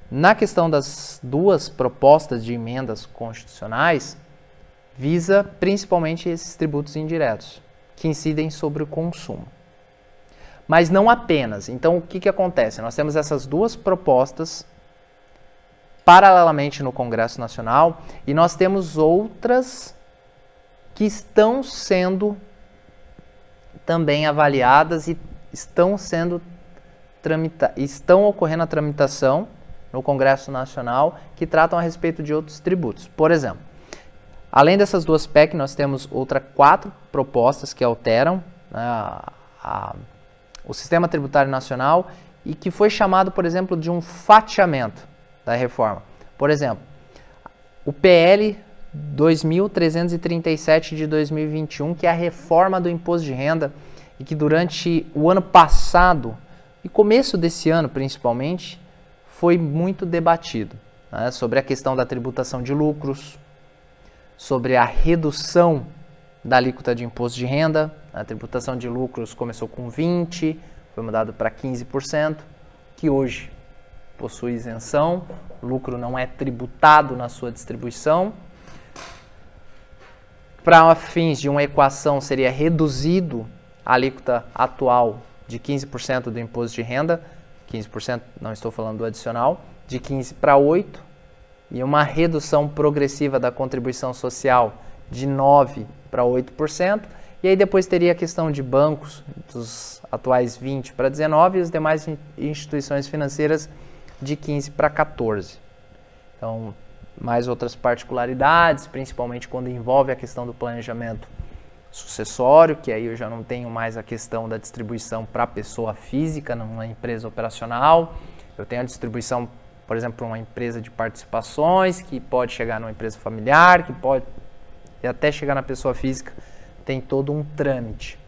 Na questão das duas propostas de emendas constitucionais, visa principalmente esses tributos indiretos, que incidem sobre o consumo. Mas não apenas. Então, o que acontece? Nós temos essas duas propostas paralelamente no Congresso Nacional e nós temos outras que estão sendo também avaliadas e estão ocorrendo a tramitação no Congresso Nacional que tratam a respeito de outros tributos. Por exemplo, além dessas duas PEC, nós temos outras 4 propostas que alteram, né, o Sistema Tributário Nacional e que foi chamado, por exemplo, de um fatiamento da reforma. Por exemplo, o PL 2337 de 2021, que é a reforma do imposto de renda e que durante o ano passado e começo desse ano principalmente foi muito debatido, né, sobre a questão da tributação de lucros, sobre a redução da alíquota de imposto de renda. A tributação de lucros começou com 20%, foi mudado para 15%, que hoje possui isenção, o lucro não é tributado na sua distribuição. Para fins de uma equação, seria reduzido a alíquota atual de 15% do imposto de renda, 15%, não estou falando do adicional, de 15% para 8%, e uma redução progressiva da contribuição social de 9% para 8%, e aí depois teria a questão de bancos, dos atuais 20% para 19%, e as demais instituições financeiras de 15% para 14%. Então, mais outras particularidades, principalmente quando envolve a questão do planejamento sucessório, que aí eu já não tenho mais a questão da distribuição para a pessoa física, numa empresa operacional. Eu tenho a distribuição, por exemplo, para uma empresa de participações, que pode chegar numa empresa familiar, que pode e até chegar na pessoa física, tem todo um trâmite.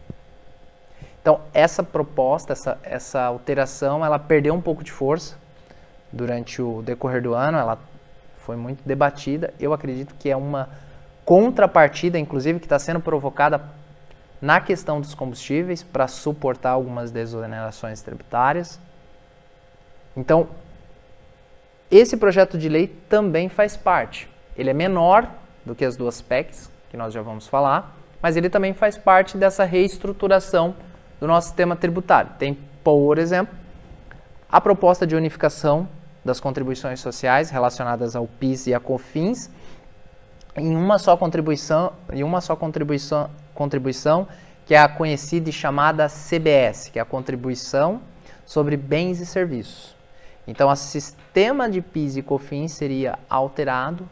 Então, essa proposta, essa alteração, ela perdeu um pouco de força durante o decorrer do ano, ela foi muito debatida. Eu acredito que é uma contrapartida, inclusive, que está sendo provocada na questão dos combustíveis para suportar algumas desonerações tributárias. Então, esse projeto de lei também faz parte. Ele é menor do que as duas PECs, que nós já vamos falar, mas ele também faz parte dessa reestruturação do nosso sistema tributário. Tem, por exemplo, a proposta de unificação das contribuições sociais relacionadas ao PIS e à COFINS em uma só contribuição, que é a conhecida e chamada CBS, que é a Contribuição sobre Bens e Serviços. Então, o sistema de PIS e COFINS seria alterado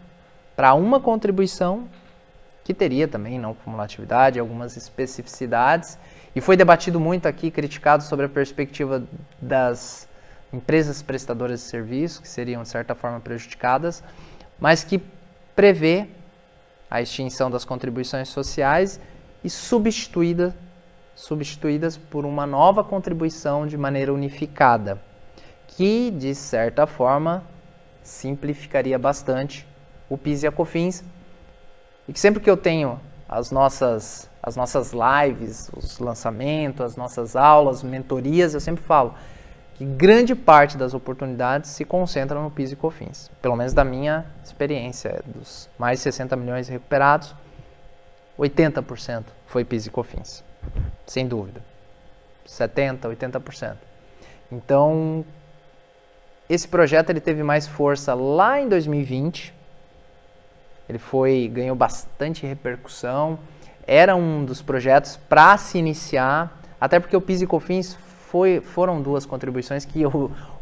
para uma contribuição que teria também não cumulatividade, algumas especificidades, e foi debatido muito aqui, criticado sobre a perspectiva das empresas prestadoras de serviços, que seriam de certa forma prejudicadas, mas que prevê a extinção das contribuições sociais e substituídas por uma nova contribuição de maneira unificada, que de certa forma simplificaria bastante o PIS e a COFINS, e que sempre que eu tenho as nossas lives, os lançamentos, as nossas aulas, mentorias, eu sempre falo que grande parte das oportunidades se concentram no PIS e COFINS. Pelo menos da minha experiência, dos mais de 60 milhões recuperados, 80% foi PIS e COFINS, sem dúvida. 70%, 80%. Então, esse projeto ele teve mais força lá em 2020, ganhou bastante repercussão, era um dos projetos para se iniciar, até porque o PIS e COFINS foram duas contribuições que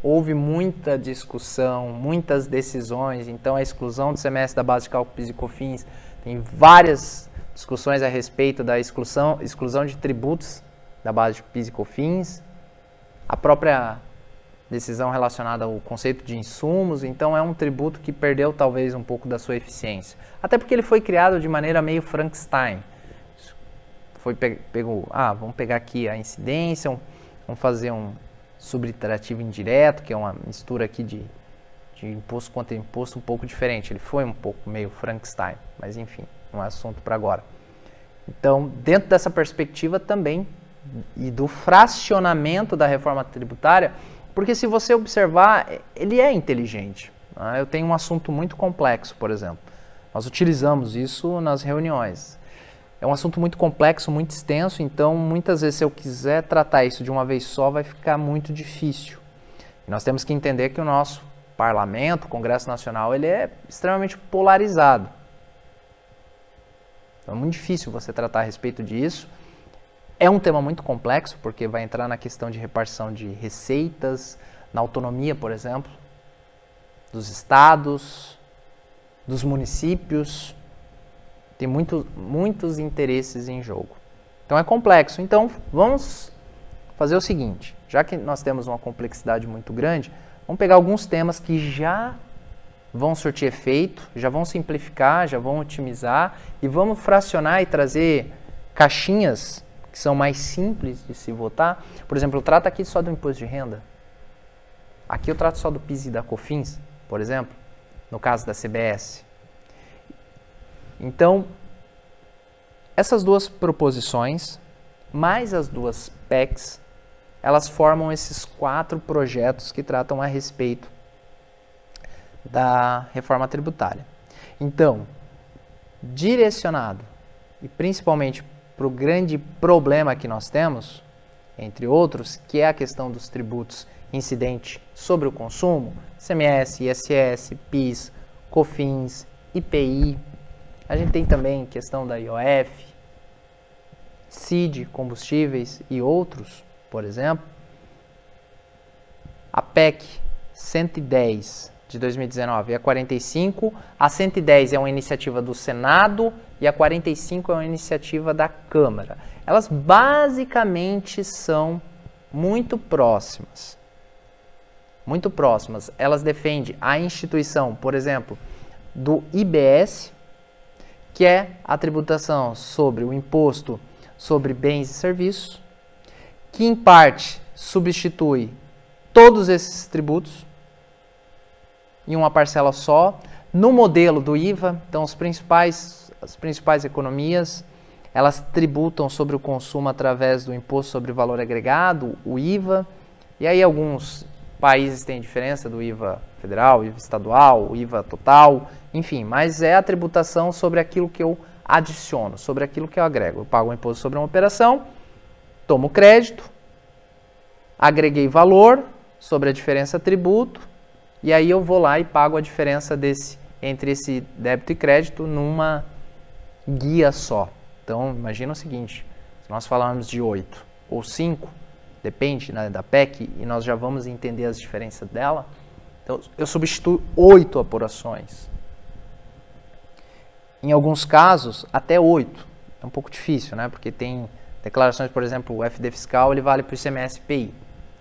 houve muita discussão, muitas decisões. Então a exclusão do semestre da base de cálculo PIS e COFINS, tem várias discussões a respeito da exclusão de tributos da base de PIS e COFINS, a própria decisão relacionada ao conceito de insumos. Então é um tributo que perdeu talvez um pouco da sua eficiência, até porque ele foi criado de maneira meio Frankenstein. Vamos pegar aqui a incidência, vamos fazer um subtrativo indireto, que é uma mistura aqui de imposto contra imposto um pouco diferente. Ele foi um pouco meio Frankenstein, mas enfim, não é assunto para agora. Então, dentro dessa perspectiva também, e do fracionamento da reforma tributária, Porque se você observar, ele é inteligente. Né? Eu tenho um assunto muito complexo, por exemplo. Nós utilizamos isso nas reuniões. É um assunto muito complexo, muito extenso, então muitas vezes se eu quiser tratar isso de uma vez só, vai ficar muito difícil. E nós temos que entender que o nosso parlamento, o Congresso Nacional, ele é extremamente polarizado. Então é muito difícil você tratar a respeito disso. É um tema muito complexo, porque vai entrar na questão de repartição de receitas, na autonomia, por exemplo, dos estados, dos municípios. Tem muitos interesses em jogo. Então é complexo. Então vamos fazer o seguinte, já que nós temos uma complexidade muito grande, vamos pegar alguns temas que já vão surtir efeito, já vão simplificar, já vão otimizar e vamos fracionar e trazer caixinhas que são mais simples de se votar. Por exemplo, eu trato aqui só do imposto de renda. Aqui eu trato só do PIS e da COFINS, por exemplo, no caso da CBS. Então, essas duas proposições, mais as duas PECs, elas formam esses 4 projetos que tratam a respeito da reforma tributária. Então, direcionado, e principalmente para o grande problema que nós temos, entre outros, que é a questão dos tributos incidentes sobre o consumo, ICMS, ISS, PIS, COFINS, IPI. A gente tem também questão da IOF, CID, combustíveis e outros, por exemplo. A PEC 110 de 2019 e a 45, a 110 é uma iniciativa do Senado e a 45 é uma iniciativa da Câmara. Elas basicamente são muito próximas. Muito próximas. Elas defendem a instituição, por exemplo, do IBS, que é a tributação sobre o imposto sobre bens e serviços, que em parte substitui todos esses tributos em uma parcela só, no modelo do IVA. Então as principais economias, elas tributam sobre o consumo através do imposto sobre valor agregado, o IVA, e aí alguns países têm diferença do IVA federal, IVA estadual, IVA total, enfim, mas é a tributação sobre aquilo que eu adiciono, sobre aquilo que eu agrego. Eu pago um imposto sobre uma operação, tomo crédito, agreguei valor sobre a diferença tributo, e aí eu vou lá e pago a diferença entre esse débito e crédito numa guia só. Então, imagina o seguinte, se nós falarmos de 8 ou 5, depende, né, da PEC, e nós já vamos entender as diferenças dela. Então, eu substituo 8 apurações. Em alguns casos, até 8. É um pouco difícil, né? Porque tem declarações, por exemplo, o FD fiscal, ele vale para o ICMS PI.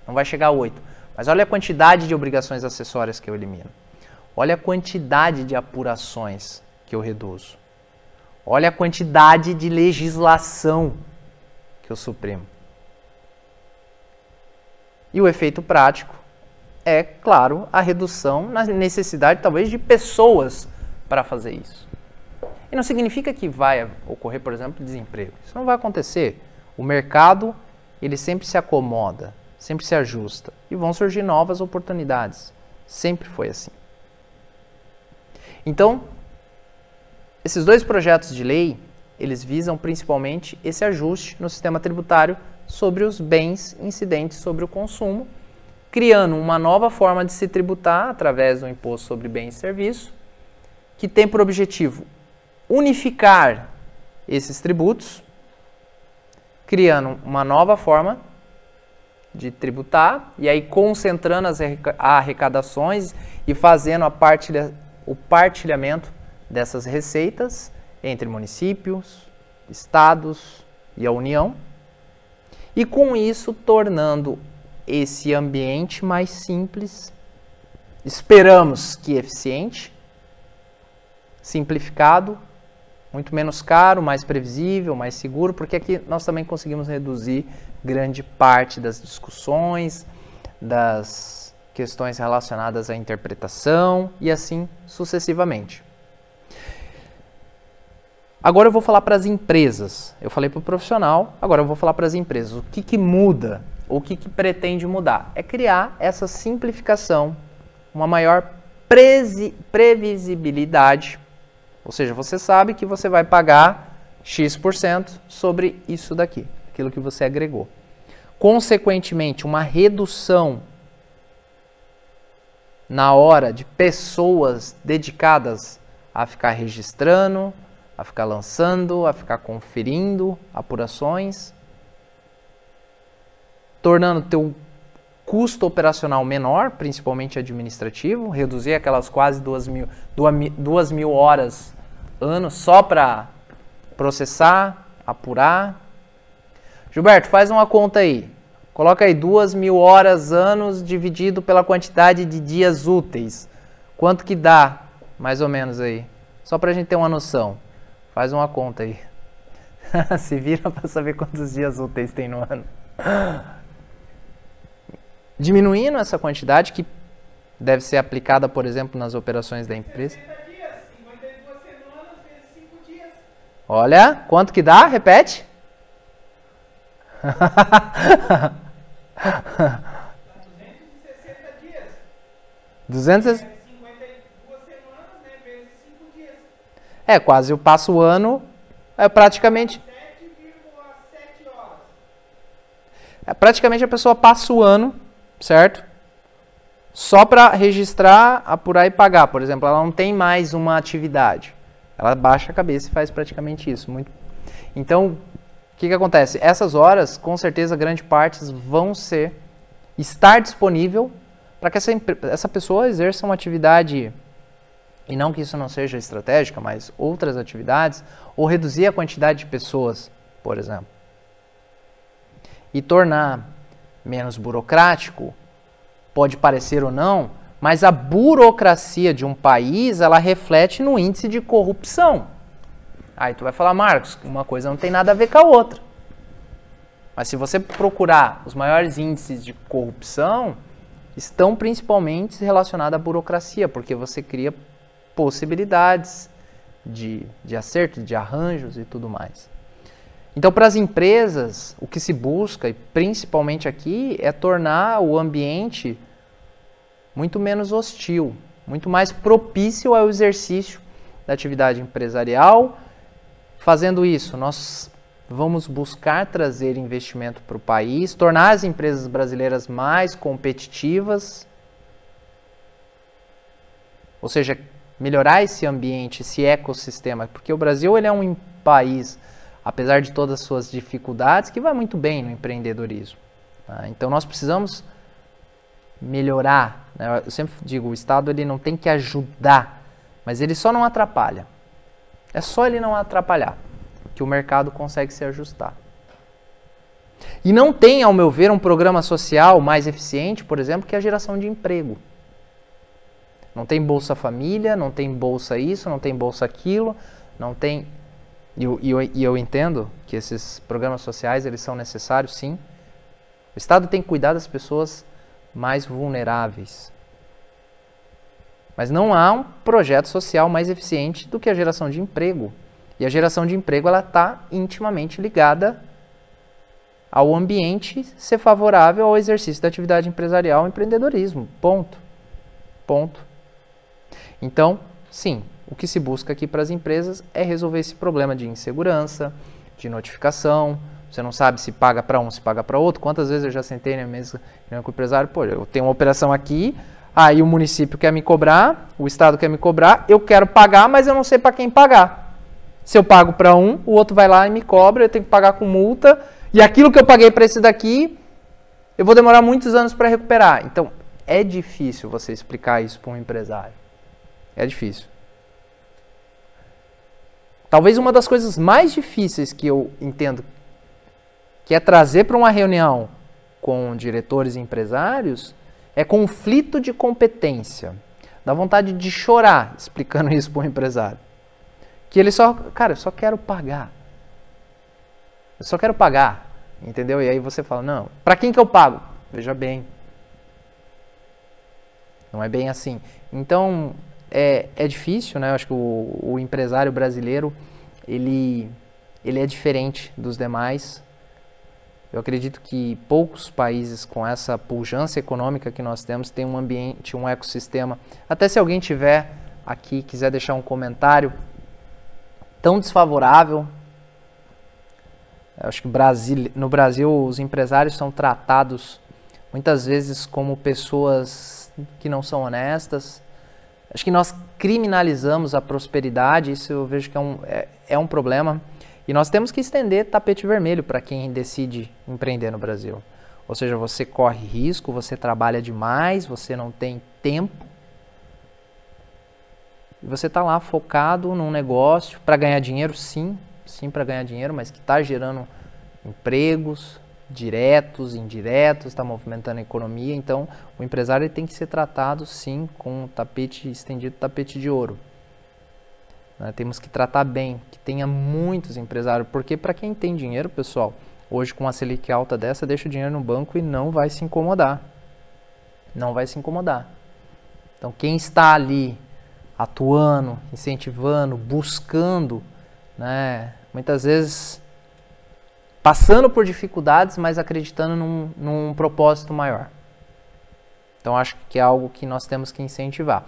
Não vai chegar a 8. Mas olha a quantidade de obrigações acessórias que eu elimino. Olha a quantidade de apurações que eu reduzo. Olha a quantidade de legislação que eu suprimo. E o efeito prático é, claro, a redução na necessidade, talvez, de pessoas para fazer isso. E não significa que vai ocorrer, por exemplo, desemprego. Isso não vai acontecer. O mercado, ele sempre se acomoda, sempre se ajusta. E vão surgir novas oportunidades. Sempre foi assim. Então, esses dois projetos de lei, eles visam principalmente esse ajuste no sistema tributário sobre os bens incidentes sobre o consumo, criando uma nova forma de se tributar através do imposto sobre bens e serviços, que tem por objetivo unificar esses tributos, criando uma nova forma de tributar, e aí concentrando as arrecadações e fazendo o partilhamento dessas receitas entre municípios, estados e a União, e com isso tornando esse ambiente mais simples, esperamos que eficiente, simplificado, muito menos caro, mais previsível, mais seguro, porque aqui nós também conseguimos reduzir grande parte das discussões, das questões relacionadas à interpretação e assim sucessivamente. Agora eu vou falar para as empresas. Eu falei para o profissional, agora eu vou falar para as empresas. O que muda o que pretende mudar? É criar essa simplificação, uma maior previsibilidade, ou seja, você sabe que você vai pagar X% sobre isso daqui, aquilo que você agregou. Consequentemente, uma redução na hora de pessoas dedicadas a ficar registrando, a ficar lançando, a ficar conferindo apurações, tornando teu custo operacional menor, principalmente administrativo, reduzir aquelas quase 2.000 horas ano só para processar, apurar. Gilberto, faz uma conta aí. Coloca aí 2.000 horas anos dividido pela quantidade de dias úteis. Quanto que dá, mais ou menos aí? Só para a gente ter uma noção. Faz uma conta aí. Se vira para saber quantos dias úteis tem no ano. Diminuindo essa quantidade que deve ser aplicada, por exemplo, nas operações da empresa. 60 dias, 52 semanas vezes 5 dias. Olha, quanto que dá? Repete. 260 dias. 260. 52 semanas, né, vezes 5 dias. É, quase eu passo o ano, é praticamente... 7,7 horas. Praticamente a pessoa passa o ano, certo? Só para registrar, apurar e pagar. Por exemplo, ela não tem mais uma atividade. Ela baixa a cabeça e faz praticamente isso. Então, o que acontece? Essas horas, com certeza, grande parte vão estar disponível para que essa pessoa exerça uma atividade, e não que isso não seja estratégica, mas outras atividades, ou reduzir a quantidade de pessoas, por exemplo. E tornar menos burocrático, pode parecer ou não, mas a burocracia de um país, ela reflete no índice de corrupção. Aí tu vai falar, Marcos, uma coisa não tem nada a ver com a outra. Mas se você procurar os maiores índices de corrupção, estão principalmente relacionados à burocracia, porque você cria possibilidades de acerto, de arranjos e tudo mais. Então, para as empresas, o que se busca, e principalmente aqui, é tornar o ambiente muito menos hostil, muito mais propício ao exercício da atividade empresarial. Fazendo isso, nós vamos buscar trazer investimento para o país, tornar as empresas brasileiras mais competitivas, ou seja, melhorar esse ambiente, esse ecossistema, porque o Brasil ele é um país, apesar de todas as suas dificuldades, que vai muito bem no empreendedorismo. Tá? Então nós precisamos melhorar, né? Eu sempre digo, o Estado ele não tem que ajudar, mas ele só não atrapalha. É só ele não atrapalhar que o mercado consegue se ajustar. E não tem, ao meu ver, um programa social mais eficiente, por exemplo, que a geração de emprego. Não tem Bolsa Família, não tem Bolsa isso, não tem Bolsa aquilo, não tem... E eu entendo que esses programas sociais, eles são necessários, sim. O Estado tem que cuidar das pessoas mais vulneráveis. Mas não há um projeto social mais eficiente do que a geração de emprego. E a geração de emprego ela está intimamente ligada ao ambiente ser favorável ao exercício da atividade empresarial e empreendedorismo. Ponto. Ponto. Então, sim, o que se busca aqui para as empresas é resolver esse problema de insegurança, de notificação. Você não sabe se paga para um, se paga para outro. Quantas vezes eu já sentei na mesa com o empresário, pô, eu tenho uma operação aqui, aí o município quer me cobrar, o Estado quer me cobrar, eu quero pagar, mas eu não sei para quem pagar. Se eu pago para um, o outro vai lá e me cobra, eu tenho que pagar com multa, e aquilo que eu paguei para esse daqui, eu vou demorar muitos anos para recuperar. Então, é difícil você explicar isso para um empresário. É difícil. Talvez uma das coisas mais difíceis que eu entendo, que é trazer para uma reunião com diretores e empresários, é conflito de competência. Dá vontade de chorar explicando isso para um empresário. Que ele só, cara, eu só quero pagar. Eu só quero pagar, entendeu? E aí você fala, não, para quem que eu pago? Veja bem. Não é bem assim. Então, é difícil, né? Eu acho que o empresário brasileiro, ele é diferente dos demais. Eu acredito que poucos países com essa pujança econômica que nós temos têm um ambiente, um ecossistema. Até se alguém tiver aqui, quiser deixar um comentário tão desfavorável. Eu acho que no Brasil os empresários são tratados muitas vezes como pessoas que não são honestas. Acho que nós criminalizamos a prosperidade, isso eu vejo que é um problema. E nós temos que estender tapete vermelho para quem decide empreender no Brasil. Ou seja, você corre risco, você trabalha demais, você não tem tempo. E você está lá focado num negócio para ganhar dinheiro, sim para ganhar dinheiro, mas que está gerando empregos diretos, indiretos, está movimentando a economia. Então, o empresário ele tem que ser tratado, sim, com tapete estendido, tapete de ouro. Temos que tratar bem, que tenha muitos empresários, porque para quem tem dinheiro, pessoal, hoje com uma Selic alta dessa, deixa o dinheiro no banco e não vai se incomodar. Não vai se incomodar. Então quem está ali atuando, incentivando, buscando, né, muitas vezes passando por dificuldades, mas acreditando num propósito maior. Então acho que é algo que nós temos que incentivar.